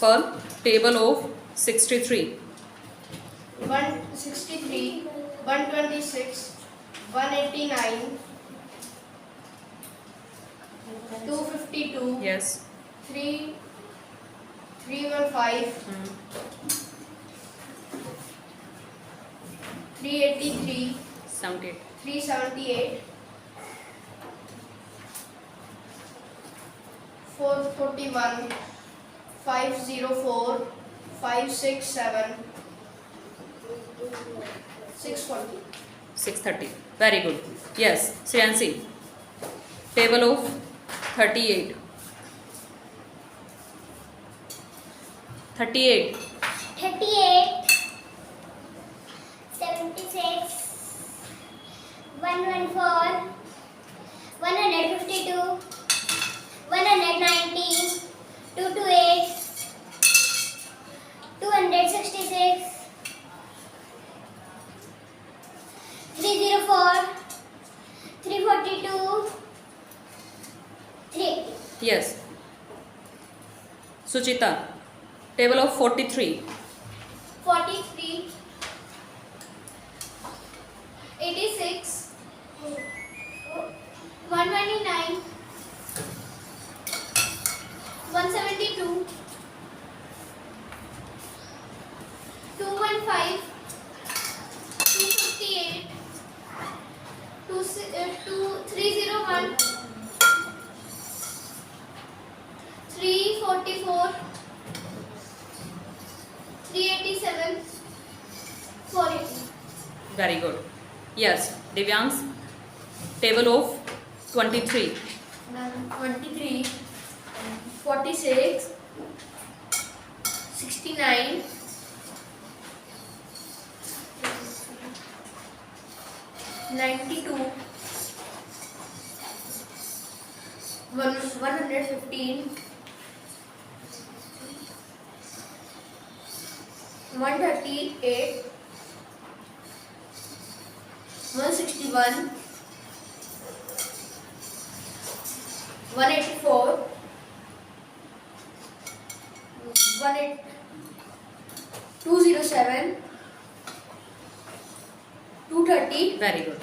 Pearl, table of 63. 163, 126, 189, 252, Yes. 315, 383, 78. 378, 441, 504, 567, 640. 630. Very good. Yes. Shreyanshi, table of 38. 38. 38, 76, 114, 152, 119, 228, 266, 304, 342, 380. Yes. Suchita, table of 43. 43, 86, 129, 172, 215, 258, 301, 344, 387, 480. Very good. Yes. Divyansh, table of 23. 23, 46, 69, 92, 115, 138, 161, 184, 207, 230, Very good.